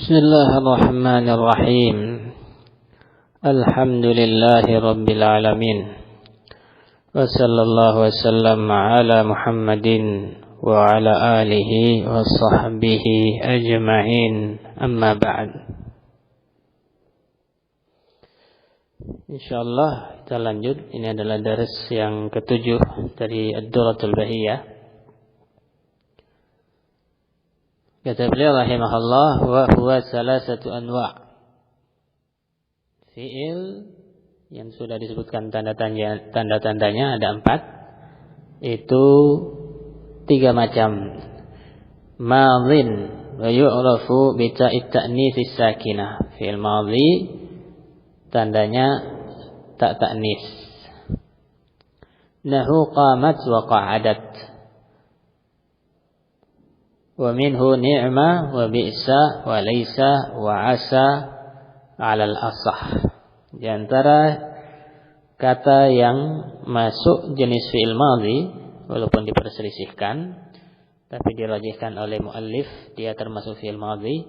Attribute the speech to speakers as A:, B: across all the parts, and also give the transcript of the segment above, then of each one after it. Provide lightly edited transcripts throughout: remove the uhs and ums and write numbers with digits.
A: Bismillahirrahmanirrahim. Alhamdulillahi rabbil alamin. Wa sallallahu wasallam ala Muhammadin wa ala alihi wa sahbihi ajma'in. Amma ba'd. Insyaallah kita lanjut. Ini adalah dars yang ke-7 dari Ad-Durratul Bahiyah. Kata beliau rahimahullah, wa huwa salasatu anwa'. Fi'il yang sudah disebutkan tanda-tandanya ada 4. Itu 3 macam. Madhin wa yu'rafu bi ta'it ta'nits sakinah. Fi'il madhi tandanya ta' ta'nis. Nahu qamat wa qa'adat. Wa minhu ni'ma wa bi'sa wa laysa wa asa 'alal asah. Di antara kata yang masuk jenis fi'il madhi walaupun diperselisihkan tapi dirajihkan oleh muallif dia termasuk fi'il madhi.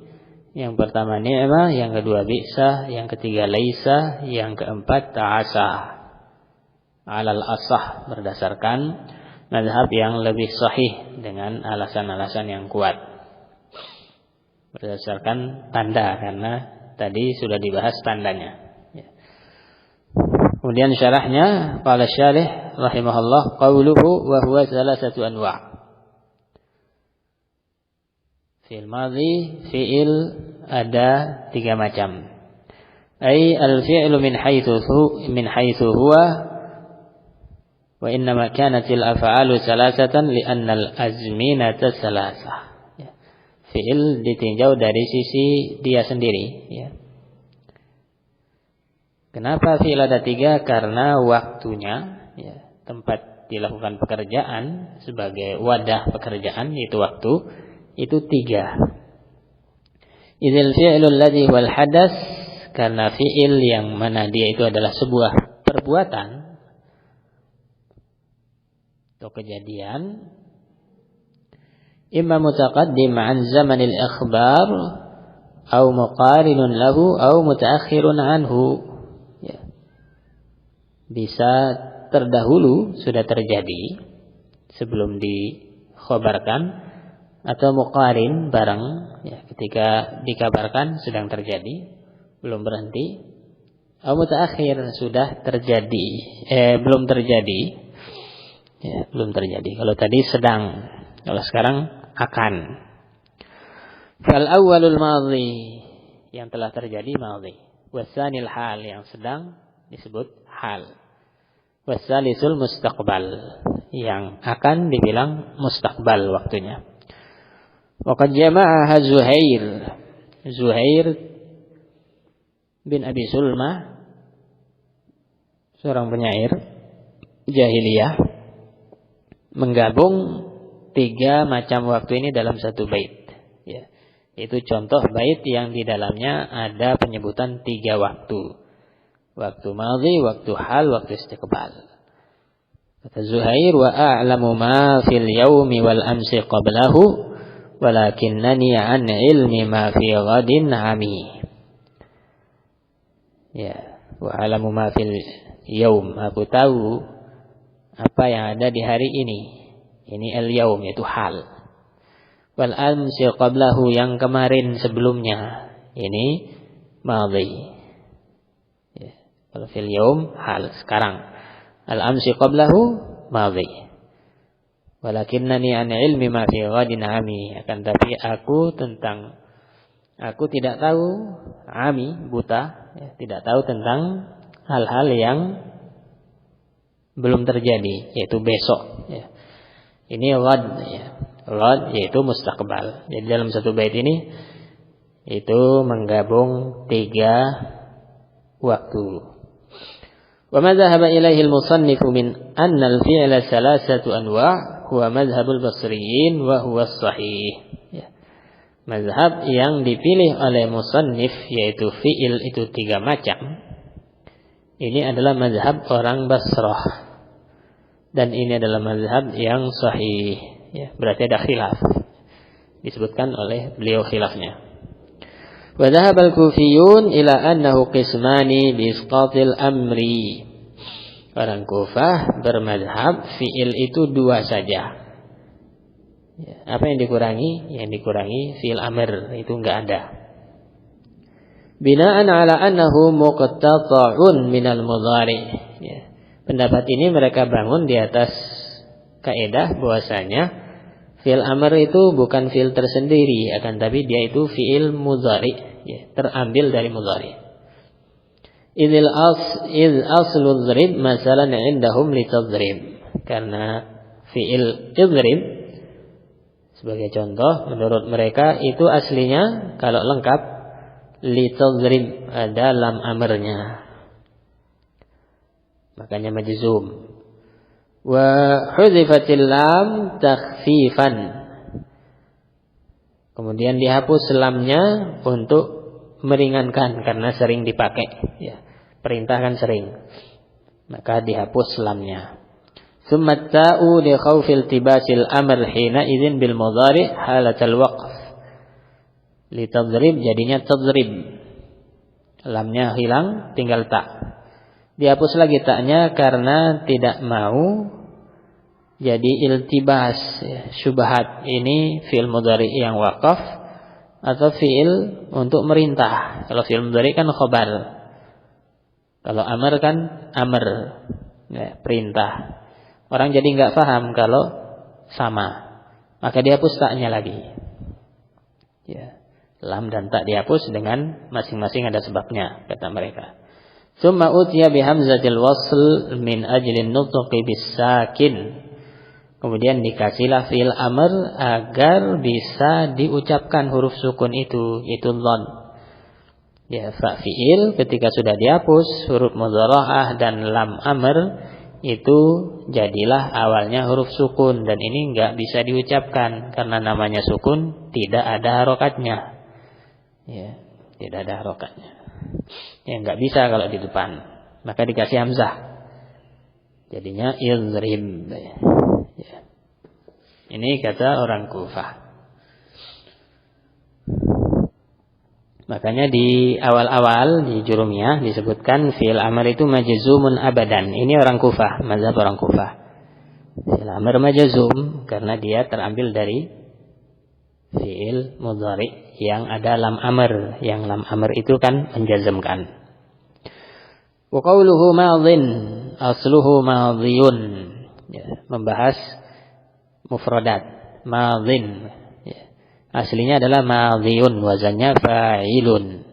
A: Yang pertama ni'ma, yang kedua bi'sa, yang ketiga laysa, yang keempat ta'asa 'alal asah berdasarkan mazhab yang lebih sahih dengan alasan-alasan yang kuat berdasarkan tanda, karena tadi sudah dibahas tandanya. Kemudian syarahnya qala syarih rahimahullah qauluhu wa huwa salasatu anwa'. Fi'il madhi, fi'il ada 3 macam. Ai al-fi'lu min haythu huwa wa innama kanatil af'alu salasatan li'anna al-azminata salasah. Fi'il ditinjau dari sisi dia sendiri, ya. Kenapa fi'il ada 3? Karena waktunya, ya, tempat dilakukan pekerjaan sebagai wadah pekerjaan yaitu waktu itu 3. Idzal fi'lu alladhi wal hadas, karena fi'il yang mana dia itu adalah sebuah perbuatan atau kejadian, imma mutaqaddim an zamanil ikhbar au muqarinun lahu au mutaakhirun anhu, ya. Bisa terdahulu, sudah terjadi sebelum dikhabarkan, atau muqarin bareng, ya, ketika dikabarkan sedang terjadi belum berhenti, au mutaakhir sudah terjadi belum terjadi. Ya, belum terjadi. Kalau tadi sedang, kalau sekarang akan. Fal awwalul madhi, yang telah terjadi madhi. Wasanil hal, yang sedang disebut hal. Wasalisul mustaqbal, yang akan dibilang mustaqbal waktunya. Waqad jama'aha Zuhair bin Abi Sulma, seorang penyair jahiliyah, menggabung 3 macam waktu ini dalam satu bait, ya. Itu contoh bait yang di dalamnya ada penyebutan 3 waktu. Waktu madhi, waktu hal, waktu istiqbal. Kata Zuhair, wa a'lamu ma fil yaumi wal amsi qablahu walakinnani an ilmi ma fi ghadin ami. Ya, wa a'lamu ma fil yaum, aku tahu apa yang ada di hari ini. Ini al-yaum, yaitu hal. Wal amsi qablahu, yang kemarin sebelumnya. Ini madhi. Ya. Kalau fil yaum, hal, sekarang. Al-amsi qablahu, madhi. Walakinnani an ilmi ma fi ghadin ami. Akan tapi aku tidak tahu, ami, buta, ya, tidak tahu tentang hal-hal yang belum terjadi, yaitu besok, ya. Ini ghad, ya. Ghad yaitu mustaqbal. Jadi dalam satu bait ini itu menggabung 3 waktu. Wa ma dhahaba ilaihi al-musannif min anna al-fi'la salasatu anwa' huwa madhhabul basriyin wa huwa as-sahih. Ya. Mazhab yang dipilih oleh musannif yaitu fi'il itu 3 macam. Ini adalah mazhab orang Basrah. Dan ini adalah mazhab yang sahih, ya, berarti ada khilaf. Disebutkan oleh beliau khilafnya. Wa dhahaba al-Kufiyun ila annahu qismani bi isqatil amri. Orang Kufah bermadzhab fi'il itu dua saja. Apa yang dikurangi? Yang dikurangi fi'il amr, itu enggak ada. Bina'an ala annahu muqtata'un minal mudhari. Pendapat ini mereka bangun di atas kaidah bahwasanya fi'il amr itu bukan fi'il tersendiri, akan tapi dia itu fi'il mudhari, terambil dari mudhari. Idil aslul dhrib masalan indahum litadrib. Karena fi'il idrib sebagai contoh menurut mereka itu aslinya kalau lengkap litadrib, ada lam amarnya, makanya majzum. Wa hudzifatil lam takhfifan, kemudian dihapus lamnya untuk meringankan karena sering dipakai, perintah kan sering, maka dihapus lamnya. Tsumma ta'u li khaufil tibasil amr hina idzin bil mudhari halatal waqf. Li tadrib jadinya tadrib, lamnya hilang tinggal ta. Dihapus lagi taknya karena tidak mau jadi iltibas, syubhat. Ini fi'il mudhari yang waqaf atau fi'il untuk merintah. Kalau fi'il mudhari kan khabar, kalau amr kan amr, perintah. Orang jadi enggak paham kalau sama, maka dihapus taknya lagi. Lam dan tak dihapus dengan masing-masing ada sebabnya, kata mereka. Tsumma utiya bihamzatil wasl min ajlin nutqi bis sakin. Kemudian dikasihlah fi'il amr agar bisa diucapkan huruf sukun itu, yaitu dhon. Fa fi'il ketika sudah dihapus huruf mudhara'ah dan lam amr itu jadilah awalnya huruf sukun, dan ini enggak bisa diucapkan karena namanya sukun tidak ada harokatnya. Tidak ada harokatnya. Enggak bisa kalau di depan. Maka dikasih hamzah. Jadinya idrib. Ini kata orang Kufah. Makanya di awal-awal di Jurumiyah disebutkan fi'il amr itu majzumun abadan. Ini orang Kufah, mazhab orang Kufah. Fi'il amr majzum karena dia terambil dari fi'il mudhari yang ada lam amr. Yang lam amr itu kan menjazmkan. Wa qawluhu madhin asluhu madhiyun. Membahas mufradat madhin. Aslinya adalah madhiyun, wazannya fa'ilun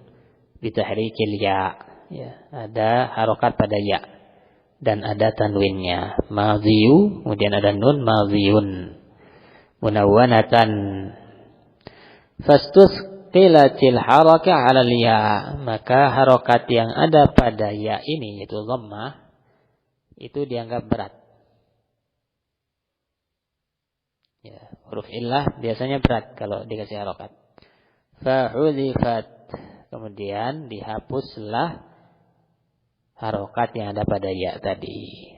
A: bitahrikil ya. Ada harokat pada ya dan ada tanwinnya. Madhiyu, kemudian ada nun, madhiyun munawwanatan. Fastusqilatil harakah 'alal ya, maka harokat yang ada pada ya ini yaitu dhammah itu dianggap berat. Huruf illah biasanya berat kalau dikasih harokat. Fa'udhifat, kemudian dihapuslah harokat yang ada pada ya tadi.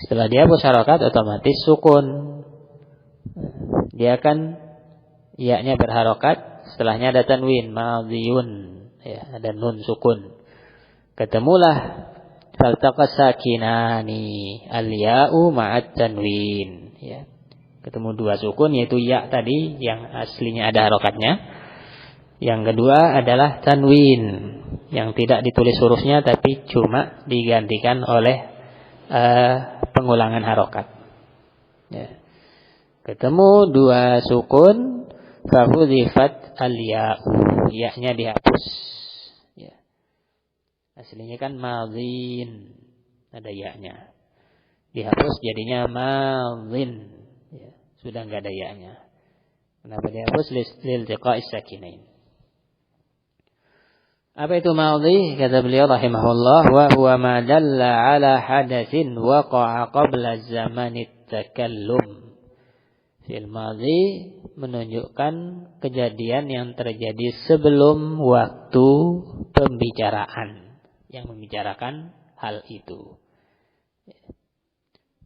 A: Setelah dihapus harokat otomatis sukun. Dia kan ya-nya berharokat, setelahnya ada tanwin madhiyun, ada nun sukun. Ketemulah faltaqas sakinani al-ya'u ma'at tanwin, ketemu dua sukun yaitu ya tadi yang aslinya ada harokatnya. Yang kedua adalah tanwin yang tidak ditulis hurufnya tapi cuma digantikan oleh pengulangan harokat. Ketemu dua sukun, fahudhifat al-ya'u, ya-nya dihapus. Aslinya kan madhin, ada ya-nya. Dihapus jadinya madhin. Sudah enggak ada ya-nya. Kenapa dihapus? Liltiqa'is sakinain. Apa itu madhi? Kata beliau rahimahullah, wa huwa ma dalla ala hadatsin waqa'a qabla zamanit takallum. Fi'il madhi menunjukkan kejadian yang terjadi sebelum waktu pembicaraan yang membicarakan hal itu.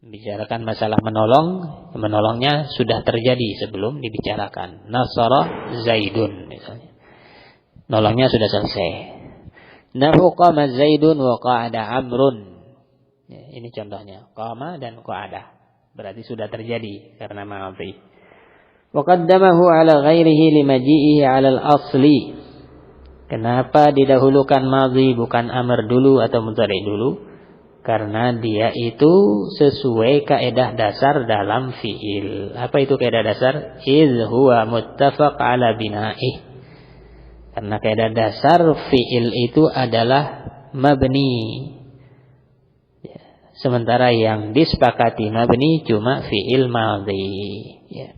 A: Membicarakan masalah menolong, menolongnya sudah terjadi sebelum dibicarakan. Nasara Zaidun misalnya. nolongnya sudah selesai. Nahu qama Zaidun wa qa'ada Amrun. Ya, ini contohnya. Qama dan qa'ada. Berarti sudah terjadi karena madhi. Wa qaddamahu ala ghairihi limaji'ihi ala al-asli. Kenapa didahulukan madhi bukan amr dulu atau mudhari dulu? Karena dia itu sesuai kaidah dasar dalam fi'il. Apa itu kaidah dasar? Idh huwa muttafaq ala bina'ih. Karena kaidah dasar fi'il itu adalah mabni. Ya. Sementara yang disepakati mabni cuma fi'il madhi. Ya.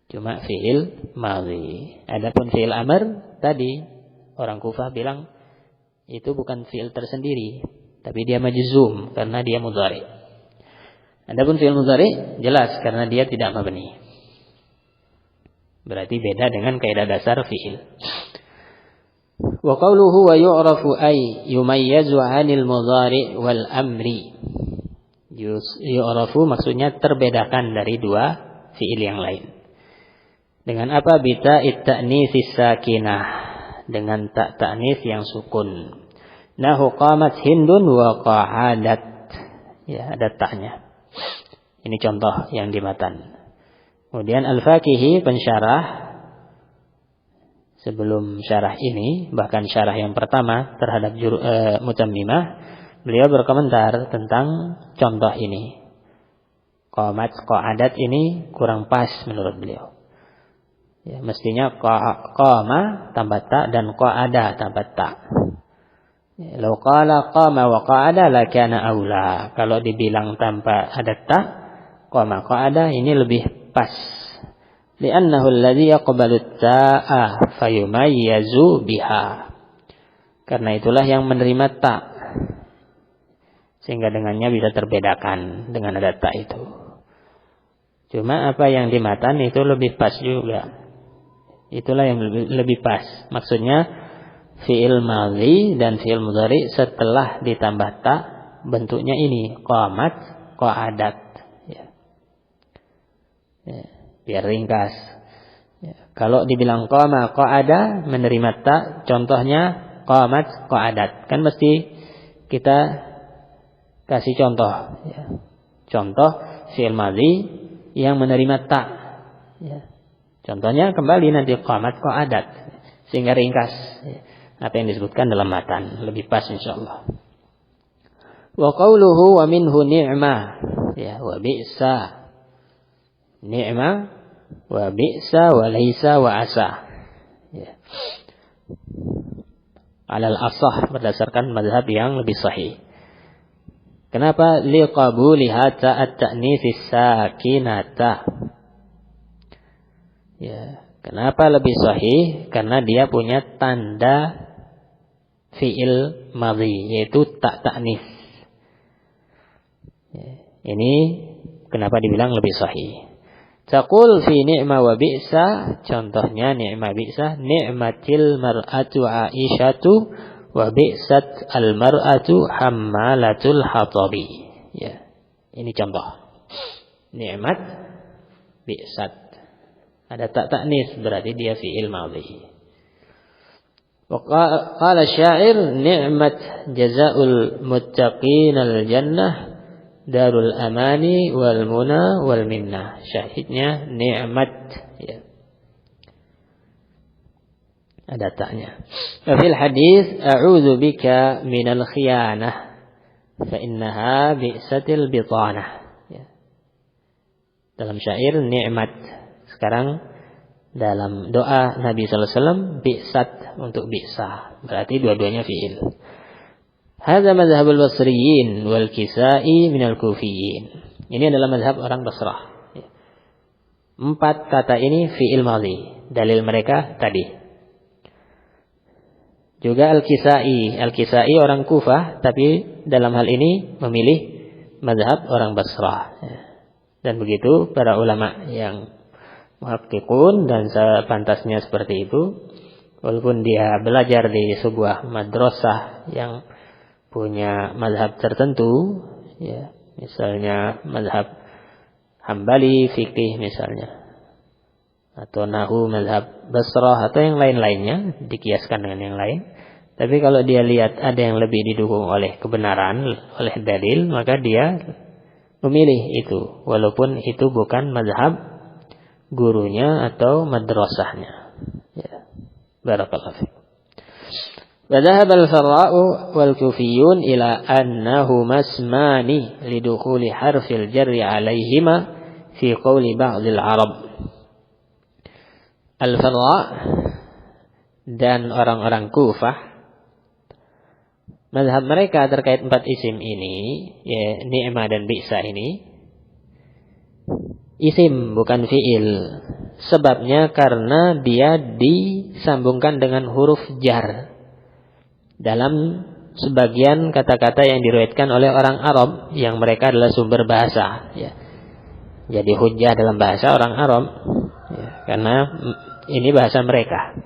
A: Cuma fi'il madhi. Adapun fi'il amr tadi orang Kufah bilang itu bukan fi'il tersendiri, tapi dia majzum karena dia mudhari. Adapun fi'il mudhari jelas karena dia tidak mabni. Berarti beda dengan kaidah dasar fi'il. Wa qawluhu wa yu'rafu ay yumayyazu 'anil mudhari wal amri. Yu'rafu maksudnya terbedakan dari dua fi'il yang lain. Dengan apa? Bita it-ta'nitsis sakinah, dengan tak ta'nis yang sukun. Nahu qamat Hindun wa qa'adat. Ya, ada taknya. Ini contoh yang di matan. Kemudian Al-Fakihi pensyarah sebelum syarah ini, bahkan syarah yang pertama terhadap Mutammimah, beliau berkomentar tentang contoh ini. Qamat, qa'adat ini kurang pas menurut beliau. Ya, mestinya qama tambah ta dan qa'ada tambah ta. Lau qala qama wa qa'ada lakana aula. Kalau dibilang tanpa ada ta, qama qa'ada ini lebih pas. Li'annahu alladhi yaqbalu ta'a fayumayyazu biha. Karena itulah yang menerima ta. Sehingga dengannya bisa terbedakan dengan ada ta itu. Cuma apa yang di matan itu lebih pas juga. Itulah yang lebih pas. Maksudnya fi'il madhi dan fi'il mudhari setelah ditambah ta bentuknya ini qamat, qa'adat. Ya. Ya, biar ringkas. Ya. Kalau dibilang qama, qa'ada menerima ta, contohnya qamat, qa'adat. Kan mesti kita kasih contoh. Ya. Contoh fi'il madhi yang menerima ta. Ya. Contohnya kembali nanti qamat, qa'adat. Sehingga ringkas. Ya. Apa yang disebutkan dalam matan lebih pas insyaallah. Wa qawluhu wa minhu ni'mah, ya, wa bi'sa. Ni'mah wa bi'sa wa laisa wa asa. Ya. Alal asah berdasarkan mazhab yang lebih sahih. Kenapa? Liqabuliha at-ta'nitsis sakinata. Ya, kenapa lebih sahih? Karena dia punya tanda fi'il madhi, yaitu tak ta'nis. Ini kenapa dibilang lebih sahih. Taqul fi ni'ma wa bi'sa, contohnya ni'ma bi'sa, ni'matil mar'atu Aisyatu wa bi'sat al mar'atu hammalatul hatabi. Ya, ini contoh. Ni'mat bi'sat. Ada tak ta'nis berarti dia fi'il madhi. Qala syair ni'mat jazaa'ul muttaqin al-jannah darul amani wal muna wal minnah. Syahidnya ni'mat, ya. Ada taknya. Fil hadis a'udzu bika minal khiyanah fa innaha bi'satil bitanah. Ya. Dalam syair ni'mat. Sekarang dalam doa Nabi sallallahu alaihi wasallam bi'sat untuk bi'sa. Berarti dua-duanya fi'il. Hadza mazhabul Basriyin wal Kisai minal Kufiyin. Ini adalah mazhab orang Basrah. 4 kata ini fi'il madhi. Dalil mereka tadi. Juga Al-Kisai. Al-Kisai orang Kufah, tapi dalam hal ini memilih mazhab orang Basrah. Dan begitu para ulama yang muhaqqiqun dan sepantasnya seperti itu. Walaupun dia belajar di sebuah madrasah yang punya mazhab tertentu, ya, misalnya mazhab Hambali fikih misalnya, atau nahu mazhab Basrah atau yang lain-lainnya, dikiaskan dengan yang lain. Tapi kalau dia lihat ada yang lebih didukung oleh kebenaran, oleh dalil, maka dia memilih itu, walaupun itu bukan mazhab gurunya atau madrasahnya. Ya. Barakallahu fiik. Wa dhahaba al-Farra'u wal Kufiyun ila annahu masmani lidukhuli harfil jarri 'alaihima fi qawli ba'd al-Arab. Al-Farra' dan orang-orang Kufah, mazhab mereka terkait 4 isim ini, ya, ni'mah dan bi'sa ini, isim bukan fi'il. Sebabnya karena dia disambungkan dengan huruf jar dalam sebagian kata-kata yang diriwayatkan oleh orang Arab yang mereka adalah sumber bahasa. Ya. Jadi hujjah dalam bahasa orang Arab, ya, karena ini bahasa mereka.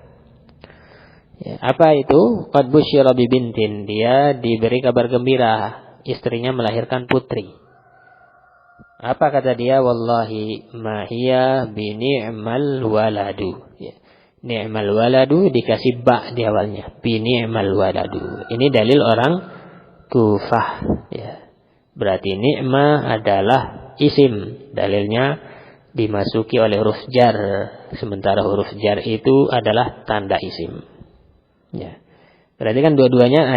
A: Ya, apa itu? Qad busyira bi bintin, dia diberi kabar gembira, istrinya melahirkan putri. Apa kata dia? Wallahi ma hiya bi ni'mal waladu. Ya. Ni'mal waladu dikasih ba di awalnya. Bi ni'mal waladu. Ini dalil orang Kufah. Ya. Berarti ni'mah adalah isim. Dalilnya dimasuki oleh huruf jar. Sementara huruf jar itu adalah tanda isim. Ya. Berarti kan dua-duanya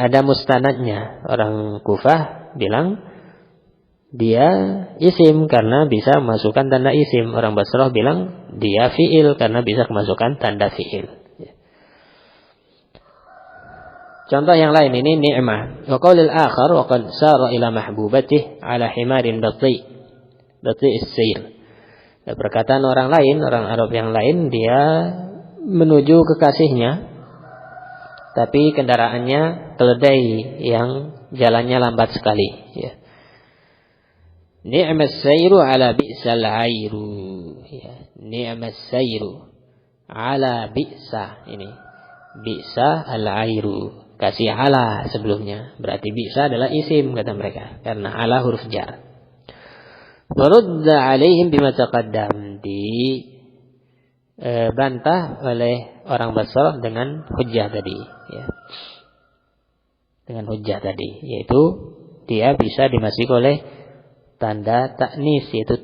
A: ada mustanadnya. Orang Kufah bilang dia isim karena bisa memasukkan tanda isim. Orang Basrah bilang dia fi'il karena bisa memasukkan tanda fi'il. Ya. Contoh yang lain ini ni'mah. Wa qaulil akhar wa qad sara ila mahbubatih ala himarin bati as-sayr. Perkataan orang lain, orang Arab yang lain, dia menuju kekasihnya, tapi kendaraannya keledai yang jalannya lambat sekali. Ya. Ni'mas sayru ala bi'sal ayru. Ya. Ni'mas sayru ala bi'sa. Ini bi'sa al-ayru. Kasih ala sebelumnya. Berarti bi'sa adalah isim kata mereka. Karena ala huruf jar. Warudda alaihim bima taqaddam, bantah oleh orang Basrah dengan hujjah tadi, ya. Dengan hujjah tadi, yaitu dia bisa dimasuki oleh tanda taknis, yaitu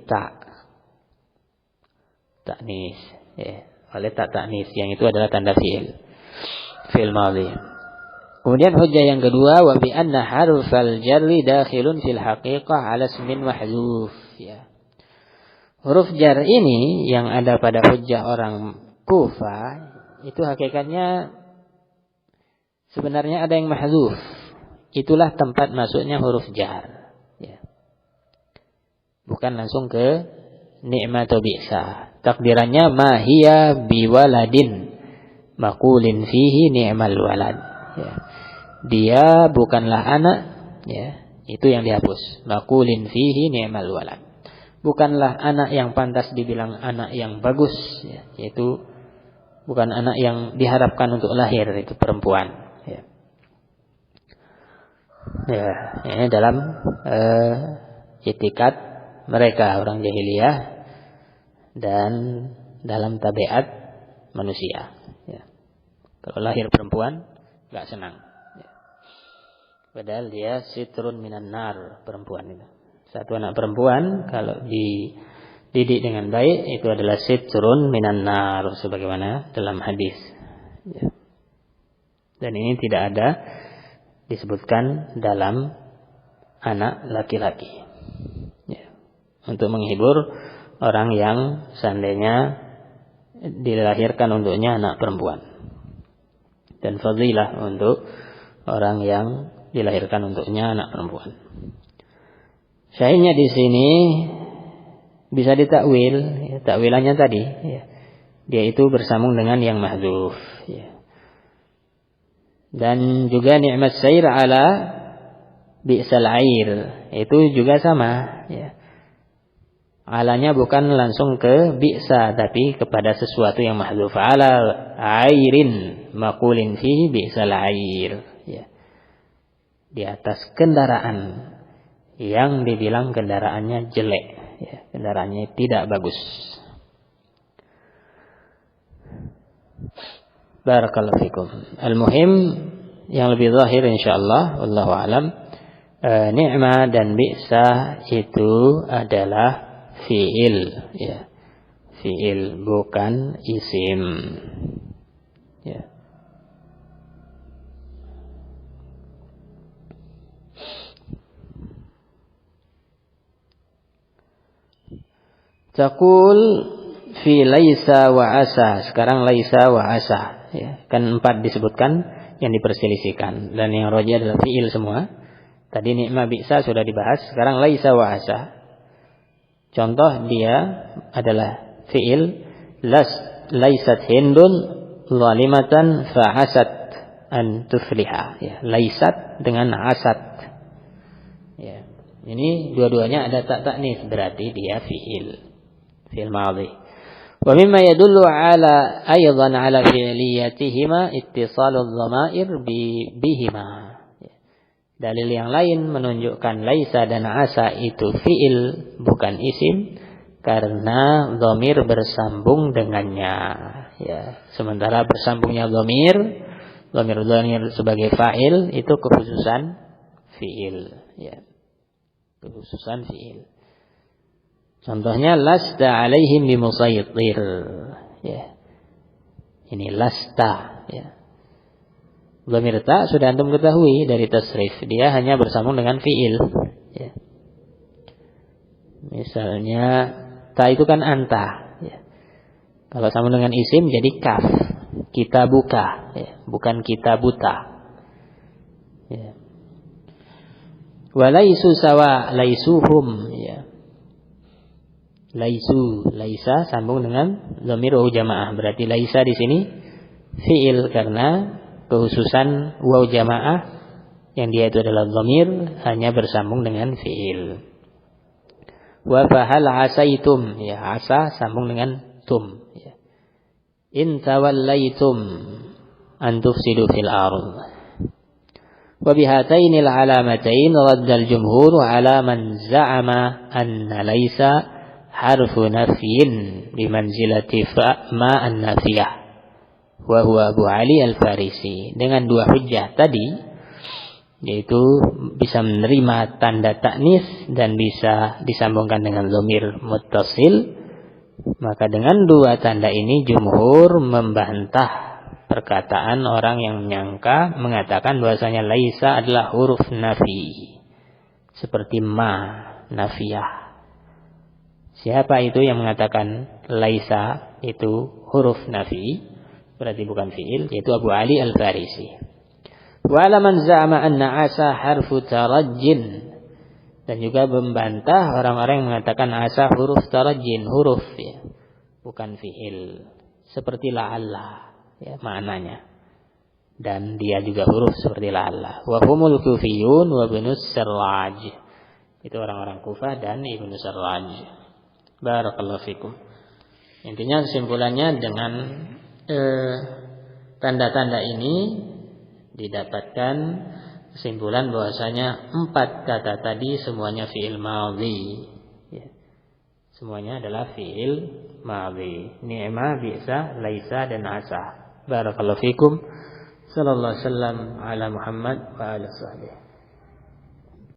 A: taknis, ya. Oleh taknis yang itu adalah tanda fi'il madhi. Kemudian hujjah yang kedua, wa bi anna harfal jarri dakhilun fil haqiqah ala ismin mahdzuf, ya. Huruf jar ini yang ada pada hujjah orang Kufah itu hakikatnya sebenarnya ada yang mahdzuf. Itulah tempat masuknya huruf jar, ya. Bukan langsung ke ni'mah atau bi'sa. Takdirannya ma hiya biwaladin maqulin fihi ni'mal walad, ya. Dia bukanlah anak, ya, itu yang dihapus. Maqulin fihi ni'mal walad. Bukanlah anak yang pantas dibilang anak yang bagus, ya, yaitu bukan anak yang diharapkan untuk lahir, itu perempuan, ya. Ya, ini dalam itikat mereka orang jahiliyah dan dalam tabiat manusia, ya. Kalau lahir perempuan enggak senang. Padahal dia sitrun minan nar, perempuan itu. Satu anak perempuan kalau dididik dengan baik itu adalah sitrun minan nar, sebagaimana dalam hadis. Ya. Dan ini tidak ada disebutkan dalam anak laki-laki. Ya. Untuk menghibur orang yang seandainya dilahirkan untuknya anak perempuan. Dan fadilah untuk orang yang dilahirkan untuknya anak perempuan. Syahidnya di sini bisa ditakwil, ya, takwilannya tadi, ya. Dia itu bersambung dengan yang mahdzuf, ya. Dan juga ni'mat sayr ala bi'sal air, itu juga sama, ya. Alanya bukan langsung ke bi'sa, tapi kepada sesuatu yang mahdzuf. Ala airin maqulin fihi bi'sal air, ya. Di atas kendaraan yang dibilang kendaraannya jelek, ya, kendaraannya tidak bagus. Barakallahu fikum. Al-muhim yang lebih zahir insyaallah wallahu alam, ni'ma dan bi'sa itu adalah fi'il, ya. Fi'il bukan isim. Ya. Taqul fi laisa wa asa. Sekarang laisa wa asa, ya. Kan 4 disebutkan yang diperselisihkan, dan yang rajih adalah fi'il semua. Tadi ni'ma bi'sa sudah dibahas, sekarang laisa wa asa. Contoh dia adalah fi'il laisat hindun zalimatan fa'asat an tufliha, ya. Laisat dengan asat, ya. Ini dua-duanya ada ta'nis, berarti dia fi'il madhi. Wa mimma yadullu ala aidan ala fi'liyatihima ittisalul dhamair bihima. Dalil yang lain menunjukkan laisa dan asa itu fi'il bukan isim karena dhamir bersambung dengannya, ya. Sementara bersambungnya dhamir sebagai fa'il itu kekhususan fi'il, ya. Kekhususan fi'il. Contohnya lasta alaihim bimusaytir, ya. Ini lasta, ya. Dhamir ta sudah antum ketahui dari tasrif, dia hanya bersambung dengan fi'il, ya. Misalnya ta itu kan anta, ya. Kalau sambung dengan isim jadi kaf, kita buka, ya. Bukan kita buta, ya. Walaisu sawa laisuhum, ya. Laisu, laisa sambung dengan dhamir waw jamaah. Berarti laisa di sini fi'il karena kekhususan waw jamaah yang dia itu adalah dhamir hanya bersambung dengan fi'il. Wa fahal asaitum, ya, asa sambung dengan tum, ya. In tawallaitum an tufsidu fil ardh. Wa bihatainil alamatain raddal jumhur ala man za'ama anna laisa harfu nafyin bimanzilati ma an-nafiyah wa huwa Abu Ali Al-Farisi. Dengan dua hujjah tadi, yaitu bisa menerima tanda ta'nis dan bisa disambungkan dengan dhamir muttasil, maka dengan dua tanda ini jumhur membantah perkataan orang yang menyangka mengatakan bahwasanya laisa adalah huruf nafi seperti ma nafiyah. Siapa itu yang mengatakan laisa itu huruf nafi, berarti bukan fi'il, yaitu Abu Ali Al-Farisi. Wa man za'ama anna asa harfu tarajjin, dan juga membantah orang-orang yang mengatakan asa huruf tarajjin, huruf, ya, bukan fi'il, seperti la'alla, ya, maknanya. Dan dia juga huruf seperti la'alla. Wa humul kufiyun wa ibnus Sarraj. Itu orang-orang Kufah dan Ibnu Sarraj. Barakallahu fikum. Intinya kesimpulannya dengan tanda-tanda ini didapatkan kesimpulan bahwasanya 4 kata tadi semuanya fi'il madhi, ya. Semuanya adalah fi'il madhi. Ni'ma, bi'sa, laisa dan asa. Barakallahu fikum. Sallallahu alaihi wasallam ala Muhammad wa alihi wasallam.